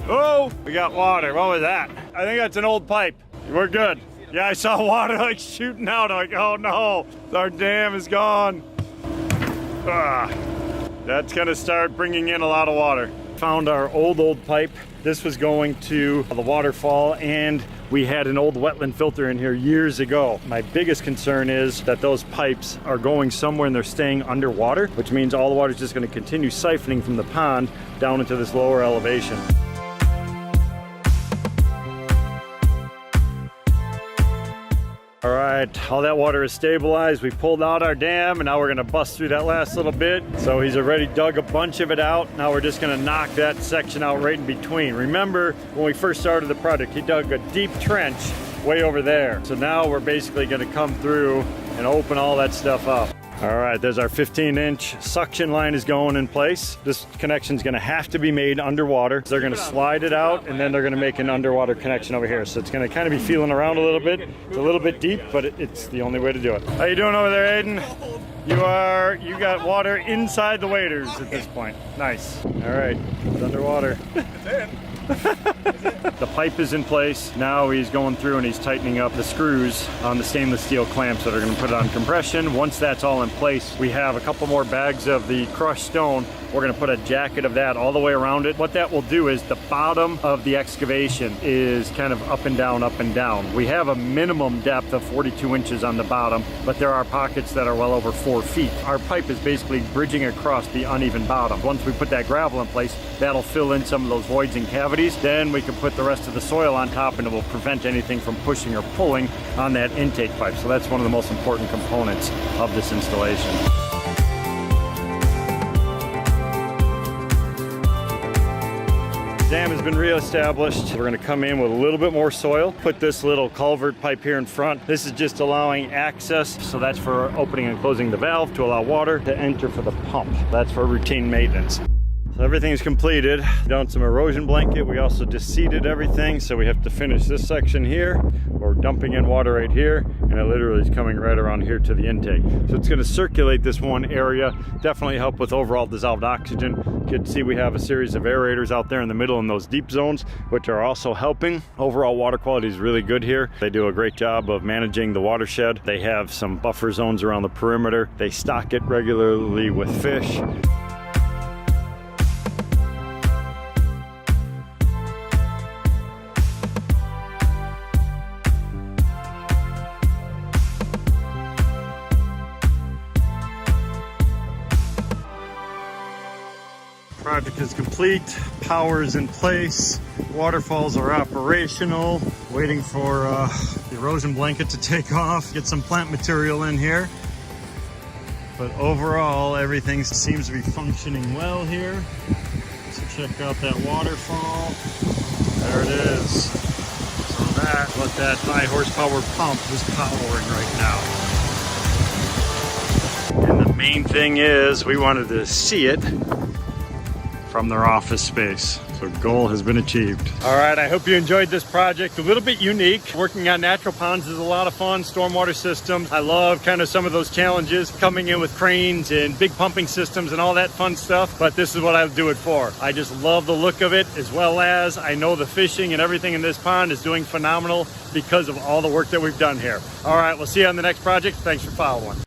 Oh, we got water. What was that? I think that's an old pipe. We're good. Yeah, I saw water like shooting out. I'm like, oh no, our dam is gone. That's gonna start bringing in a lot of water. Found our old pipe. This was going to the waterfall, and we had an old wetland filter in here years ago. My biggest concern is that those pipes are going somewhere and they're staying underwater, which means all the water is just going to continue siphoning from the pond down into this lower elevation. All right, all that water is stabilized. We pulled out our dam, and now we're gonna bust through that last little bit. So he's already dug a bunch of it out. Now we're just gonna knock that section out right in between. Remember, when we first started the project, he dug a deep trench way over there. So now we're basically gonna come through and open all that stuff up. All right, there's our 15-inch suction line is going in place. This connection's gonna have to be made underwater. They're gonna slide it out, and then they're gonna make an underwater connection over here. So it's gonna kind of be feeling around a little bit. It's a little bit deep, but it's the only way to do it. How you doing over there, Aiden? You got water inside the waders at this point. Nice. All right, it's underwater. The pipe is in place. Now he's going through and he's tightening up the screws on the stainless steel clamps that are going to put it on compression. Once that's all in place, we have a couple more bags of the crushed stone. We're going to put a jacket of that all the way around it. What that will do is the bottom of the excavation is kind of up and down, up and down. We have a minimum depth of 42 inches on the bottom, but there are pockets that are well over 4 feet. Our pipe is basically bridging across the uneven bottom. Once we put that gravel in place, that'll fill in some of those voids and cavities. Then we can put the rest of the soil on top, and it will prevent anything from pushing or pulling on that intake pipe. So that's one of the most important components of this installation. Dam has been reestablished. We're going to come in with a little bit more soil, put this little culvert pipe here in front. This is just allowing access, so that's for opening and closing the valve to allow water to enter for the pump. That's for routine maintenance. So everything is completed. Done some erosion blanket. We also just seeded everything, so we have to finish this section here. We're dumping in water right here, and it literally is coming right around here to the intake. So it's going to circulate this one area, definitely help with overall dissolved oxygen. You can see we have a series of aerators out there in the middle in those deep zones, which are also helping. Overall water quality is really good here. They do a great job of managing the watershed. They have some buffer zones around the perimeter. They stock it regularly with fish. Project is complete, power is in place, waterfalls are operational, waiting for the erosion blanket to take off, get some plant material in here. But overall, everything seems to be functioning well here. So check out that waterfall. There it is. So that's what that high horsepower pump is powering right now. And the main thing is we wanted to see it from their office space. So goal has been achieved. All right, I hope you enjoyed this project. A little bit unique. Working on natural ponds is a lot of fun. Stormwater systems. I love kind of some of those challenges, coming in with cranes and big pumping systems and all that fun stuff. But this is what I do it for. I just love the look of it, as well as I know the fishing and everything in this pond is doing phenomenal because of all the work that we've done here. All right, we'll see you on the next project. Thanks for following.